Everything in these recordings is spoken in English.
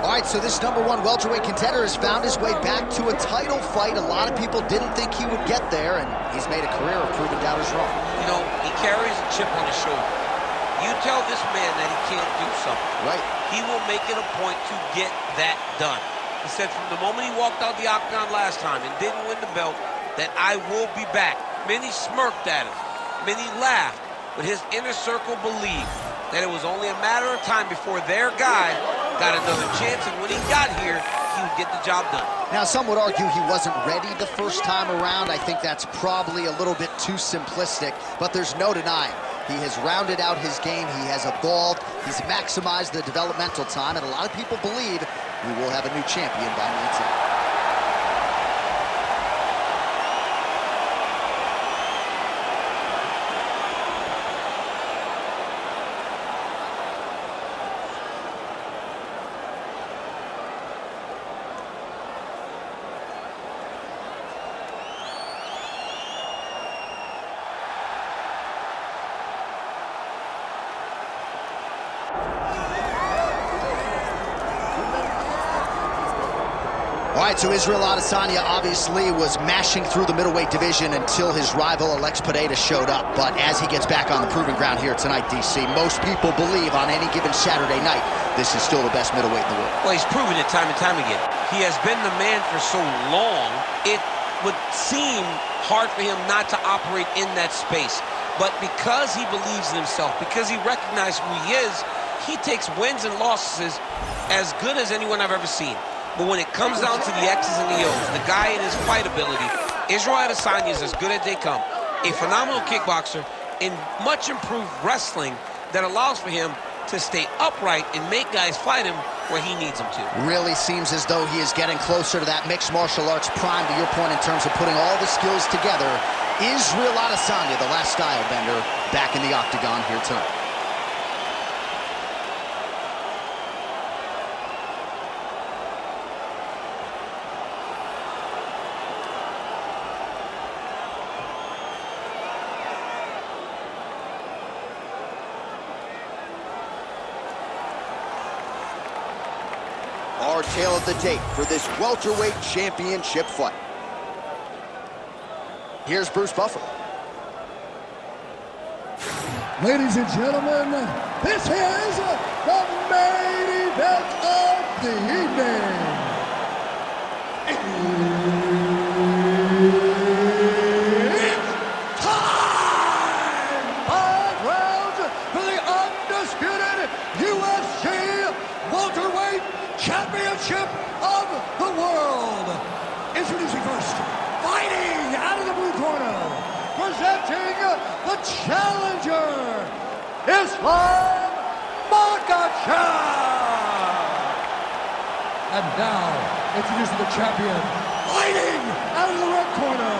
All right, so this #1 welterweight contender has found his way back to a title fight. A lot of people didn't think he would get there, and he's made a career of proving doubters wrong. You know, he carries a chip on his shoulder. You tell this man that he can't do something. Right. He will make it a point to get that done. He said from the moment he walked out the octagon last time and didn't win the belt, that I will be back. Many smirked at him. Many laughed. But his inner circle believed that it was only a matter of time before their guy got another chance, and when he got here, he would get the job done. Now, some would argue he wasn't ready the first time around. I think that's probably a little bit too simplistic, but there's no denying. He has rounded out his game, he has evolved, he's maximized the developmental time, and a lot of people believe we will have a new champion by night time. All right, so Israel Adesanya obviously was mashing through the middleweight division until his rival Alex Pereira showed up. But as he gets back on the proving ground here tonight, DC, most people believe on any given Saturday night, this is still the best middleweight in the world. Well, he's proven it time and time again. He has been the man for so long, it would seem hard for him not to operate in that space. But because he believes in himself, because he recognizes who he is, he takes wins and losses as good as anyone I've ever seen. But when it comes down to the X's and the O's, the guy and his fight ability, Israel Adesanya is as good as they come. A phenomenal kickboxer in much improved wrestling that allows for him to stay upright and make guys fight him where he needs them to. Really seems as though he is getting closer to that mixed martial arts prime, to your point, in terms of putting all the skills together. Israel Adesanya, the last style bender, back in the octagon here tonight. Our tale of the tape for this welterweight championship fight. Here's Bruce Buffer. Ladies and gentlemen, this is the main event of the evening. It's time! 5 rounds for the undisputed UFC welterweight championship of the world. Introducing first, fighting out of the blue corner, presenting the challenger, Islam Makhachev. And now, introducing the champion, fighting out of the red corner,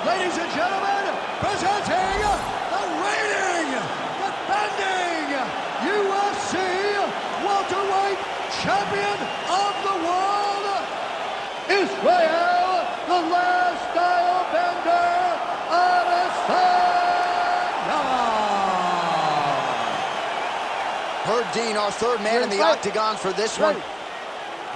ladies and gentlemen, presenting the reigning, defending UFC welterweight champion of the world, Israel, the last style bender, Adesanya. Herb Dean, our third man in the octagon for this one.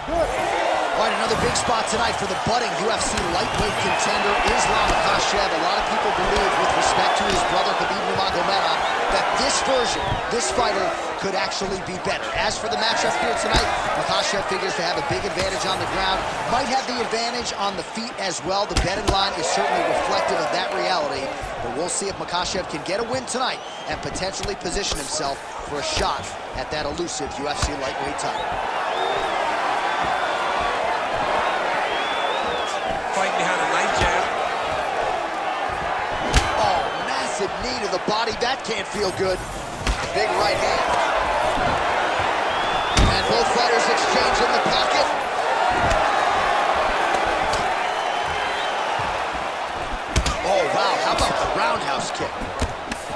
All right, another big spot tonight for the budding UFC lightweight contender, Islam Makhachev. A lot of people believe, with respect to his brother Khabib Nurmagomedov, that this version, this fighter, could actually be better. As for the matchup here tonight, Makhachev figures to have a big advantage on the ground, might have the advantage on the feet as well. The betting line is certainly reflective of that reality, but we'll see if Makhachev can get a win tonight and potentially position himself for a shot at that elusive UFC lightweight title. Fight behind a nice jab. Oh, massive knee to the body. That can't feel good. Big right hand. And both fighters exchange in the pocket. Oh, wow. How about the roundhouse kick?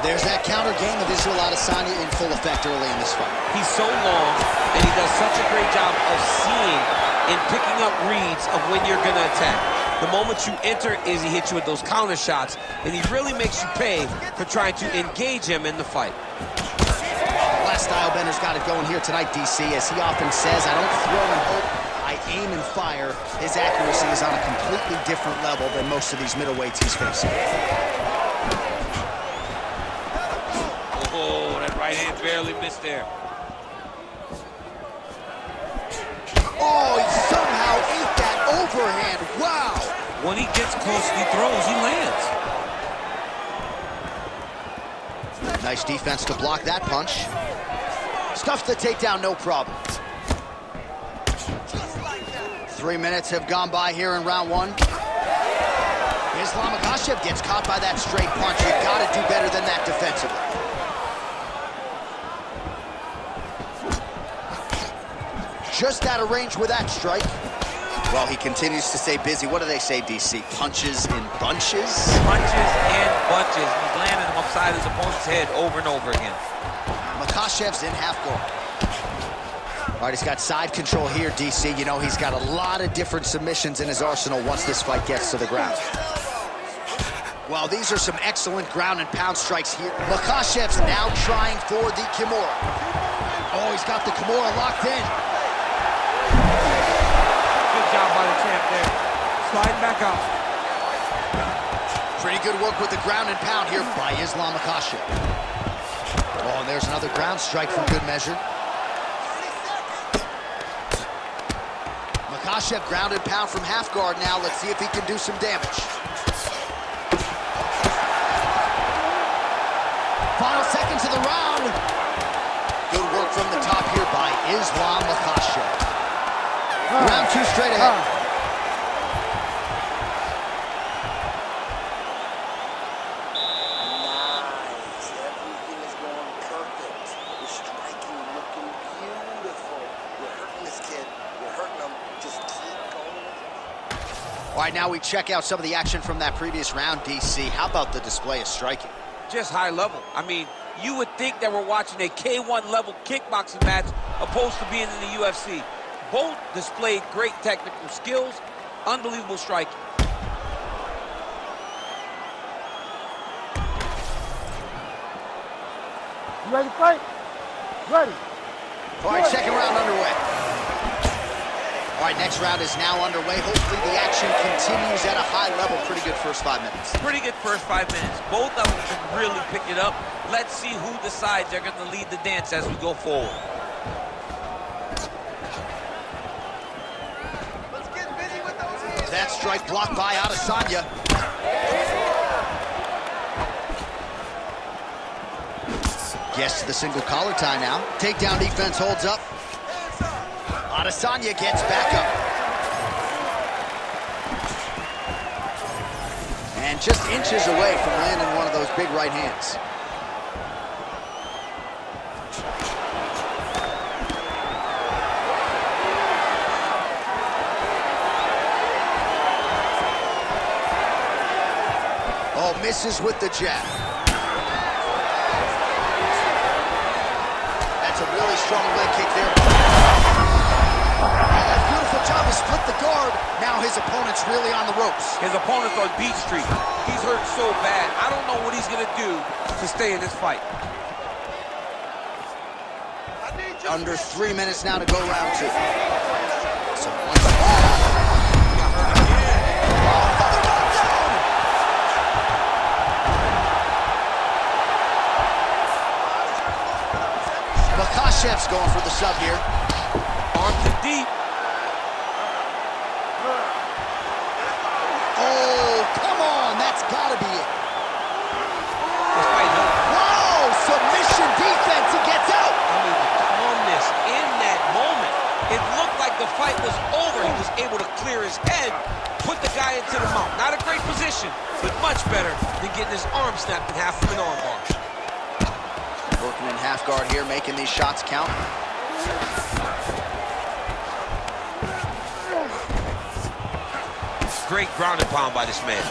There's that counter game of Israel Adesanya in full effect early in this fight. He's so long, and he does such a great job of seeing and picking up reads of when you're going to attack. The moment you enter is he hits you with those counter shots, and he really makes you pay for trying to engage him in the fight. Last Stylebender's got it going here tonight, DC. As he often says, I don't throw and hope, I aim and fire. His accuracy is on a completely different level than most of these middleweights he's facing. Oh, that right hand barely missed there. Oh, he somehow ate that overhand. Wow! When he gets close, he throws, he lands. Nice defense to block that punch. Stuffs the takedown, no problem. 3 minutes have gone by here in round one. Islam Makhachev gets caught by that straight punch. You gotta do better than that defensively. Just out of range with that strike. Well, he continues to stay busy. What do they say, DC? Punches in bunches? Punches in bunches. He's landing them upside his opponent's head over and over again. Makhachev's in half guard. All right, he's got side control here, DC. You know, he's got a lot of different submissions in his arsenal once this fight gets to the ground. Well, these are some excellent ground and pound strikes here. Makhachev's now trying for the Kimura. Oh, he's got the Kimura locked in. Good job by the champ there. Sliding back out. Pretty good work with the ground and pound here by Islam Makhachev. Oh, and there's another ground strike for good measure. Makhachev ground and pound from half guard now. Let's see if he can do some damage. Final seconds of the round. Good work from the top here by Islam Makhachev. Round two straight ahead. Nice. Everything is going perfect. You're striking, looking beautiful. You're hurting this kid. You're hurting him. Just keep going. All right, now we check out some of the action from that previous round, DC. How about the display of striking? Just high level. I mean, you would think that we're watching a K1 level kickboxing match opposed to being in the UFC. Both displayed great technical skills, unbelievable striking. You ready to fight? Ready. All right, second round underway. All right, next round is now underway. Hopefully the action continues at a high level. Pretty good first 5 minutes. Pretty good first 5 minutes. Both of them can really pick it up. Let's see who decides they're going to lead the dance as we go forward. That strike blocked by Adesanya. Gets to the single collar tie now. Takedown defense holds up. Adesanya gets back up. And just inches away from landing one of those big right hands. Oh, misses with the jab. That's a really strong leg kick there. Oh, beautiful job to split the guard. Now his opponent's really on the ropes. His opponent's on Beach Street. He's hurt so bad. I don't know what he's going to do to stay in this fight. Under 3 minutes now to go round two. So Makhachev's going for the sub here. Arms in deep. Oh, come on. That's got to be it. This fight hurt. Whoa, submission defense. He gets out. I mean, the calmness in that moment. It looked like the fight was over. He was able to clear his head, put the guy into the mount. Not a great position, but much better than getting his arm snapped in half from an arm bar. Working in half guard here, making these shots count. Great ground and pound by this man.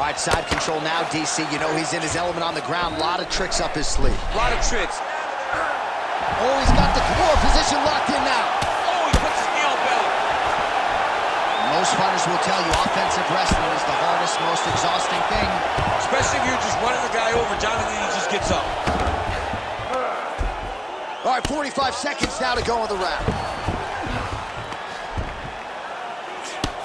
All right, side control now, DC. You know he's in his element on the ground. A lot of tricks up his sleeve. A lot of tricks. Oh, he's got the core position locked in now. Oh, he puts his knee on belly. Most fighters will tell you offensive wrestling is the hardest, most exhausting thing. Especially if you're just running the guy over. Jonathan, he just gets up. All right, 45 seconds now to go in the round.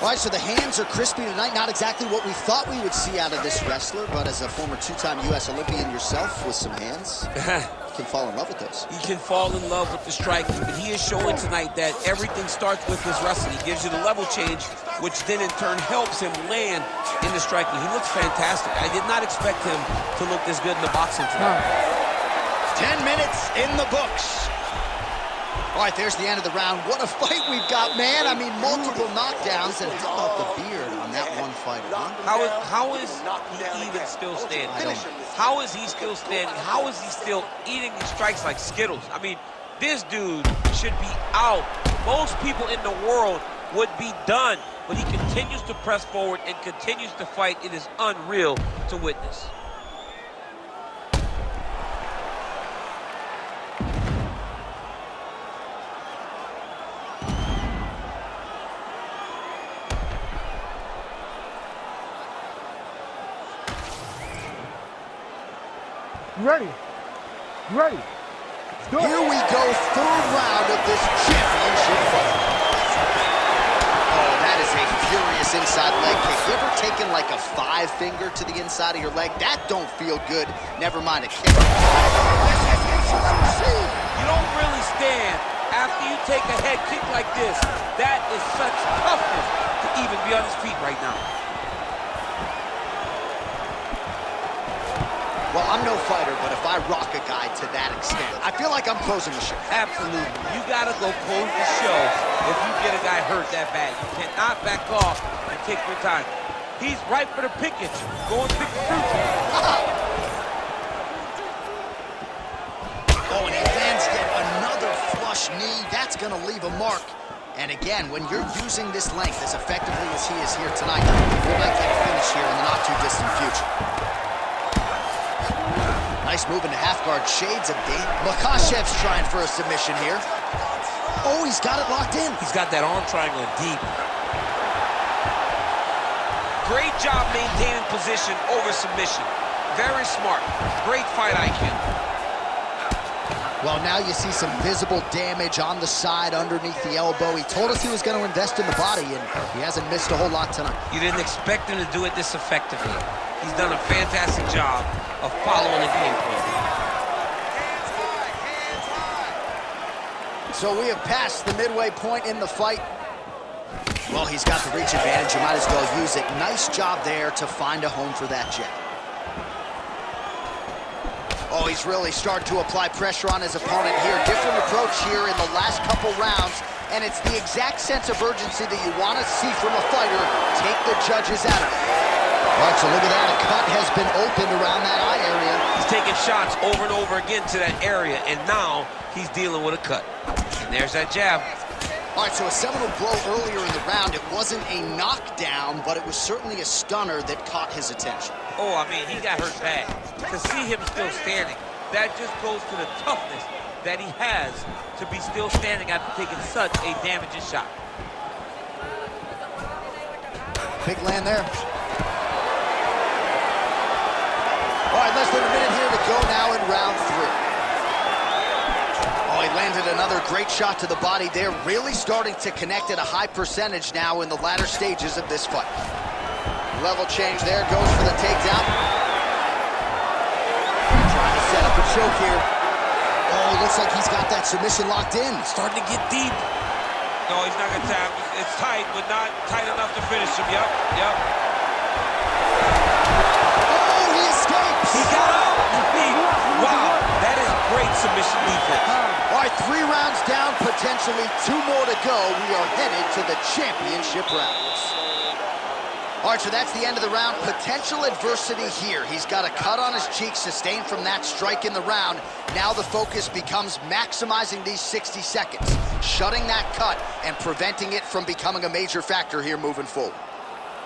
All right, so the hands are crispy tonight. Not exactly what we thought we would see out of this wrestler, but as a former two-time U.S. Olympian yourself with some hands, you can fall in love with those. He can fall in love with the striking, but he is showing tonight that everything starts with his wrestling. He gives you the level change, which then in turn helps him land in the striking. He looks fantastic. I did not expect him to look this good in the boxing tonight. 10 minutes in the books. All right, there's the end of the round. What a fight we've got, man. I mean, multiple knockdowns. And how about the beard on that one fighter, huh? How is he even still standing? How is he still standing? How is he still eating these strikes like Skittles? I mean, this dude should be out. Most people in the world would be done, but he continues to press forward and continues to fight. It is unreal to witness. Ready? Ready? Go. Here we go, third round of this championship fight. Oh, that is a furious inside leg kick. You ever taken like a 5-finger to the inside of your leg? That don't feel good. Never mind a kick. You don't really stand after you take a head kick like this. That is such toughness to even be on his feet right now. Well, I'm no fighter, but if I rock a guy to that extent, I feel like I'm closing the show. Absolutely. You got to go close the show if you get a guy hurt that bad. You cannot back off and take your time. He's right for the pickage. Go and pick the fruit. Oh, and he lands yet another flush knee. That's going to leave a mark. And again, when you're using this length as effectively as he is here tonight, we might get a finish here in the not-too-distant future. Nice move into half guard, shades of Dane. Makhachev's trying for a submission here. Oh, he's got it locked in. He's got that arm triangle deep. Great job maintaining position over submission. Very smart. Great fight IQ. Well, now you see some visible damage on the side underneath the elbow. He told us he was going to invest in the body, and he hasn't missed a whole lot tonight. You didn't expect him to do it this effectively. He's done a fantastic job of following the game plan. So we have passed the midway point in the fight. Well, he's got the reach advantage. You might as well use it. Nice job there to find a home for that jab. Oh, he's really starting to apply pressure on his opponent here. Different approach here in the last couple rounds, and it's the exact sense of urgency that you want to see from a fighter. Take the judges out of it. All right, so look at that. A cut has been opened around that eye area. He's taking shots over and over again to that area, and now he's dealing with a cut. And there's that jab. All right, so a seminal blow earlier in the round. It wasn't a knockdown, but it was certainly a stunner that caught his attention. Oh, I mean, he got hurt bad. To see him still standing, that just goes to the toughness that he has to be still standing after taking such a damaging shot. Big land there. All right, less than a minute here to go now in round 3. Oh, he landed another great shot to the body there, really starting to connect at a high percentage now in the latter stages of this fight. Level change there, goes for the takedown. Trying to set up a choke here. Oh, looks like he's got that submission locked in. Starting to get deep. No, he's not gonna tap. It's tight, but not tight enough to finish him. Yep. Oh, he escapes! He got out. Wow, that is great submission defense. All right, 3 rounds down, potentially 2 more to go. We are headed to the championship rounds. All right, so that's the end of the round. Potential adversity here. He's got a cut on his cheek sustained from that strike in the round. Now the focus becomes maximizing these 60 seconds, shutting that cut and preventing it from becoming a major factor here moving forward.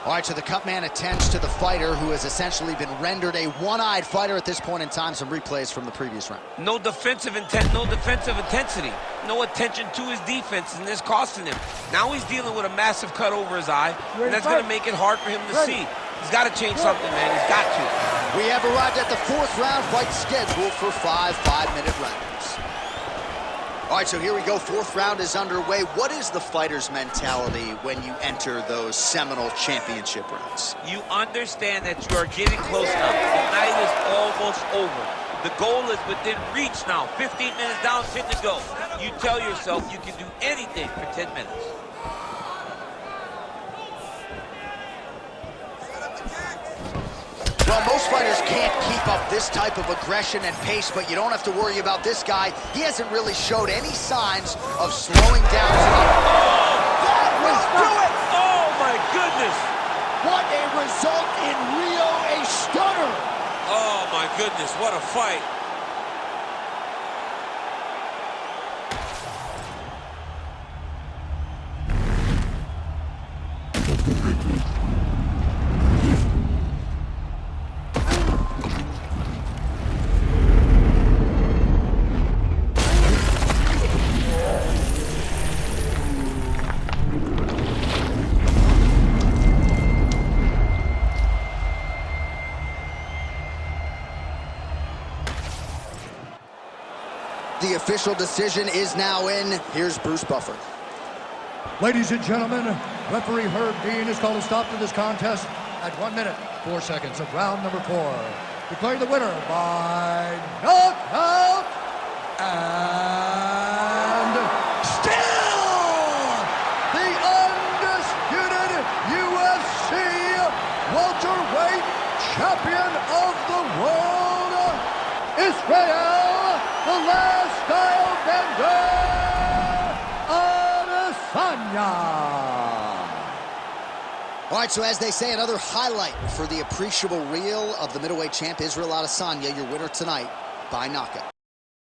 All right, so the cut man attends to the fighter who has essentially been rendered a one-eyed fighter at this point in time. Some replays from the previous round. No defensive intent, no defensive intensity. No attention to his defense, and this costing him. Now he's dealing with a massive cut over his eye, and that's going to make it hard for him to see. He's got to change something, man. He's got to. We have arrived at the fourth round, fight scheduled for 5 5-minute rounds. All right, so here we go. Fourth round is underway. What is the fighter's mentality when you enter those seminal championship rounds? You understand that you are getting close now. The night is almost over. The goal is within reach now. 15 minutes down, 10 to go. You tell yourself you can do anything for 10 minutes. Well, most fighters can't keep up this type of aggression and pace, but you don't have to worry about this guy. He hasn't really showed any signs of slowing down. That will do it! Oh, my goodness! What a result in Rio, a stunner! Oh, my goodness, what a fight. The official decision is now in. Here's Bruce Buffer. Ladies and gentlemen, referee Herb Dean has called a stop to this contest at 1 minute, 4 seconds of round number 4. Declaring the winner by knockout and still the undisputed UFC welterweight champion of the world, Israel, the last style bender, Adesanya. All right, so as they say, another highlight for the appreciable reel of the middleweight champ, Israel Adesanya, your winner tonight by knockout.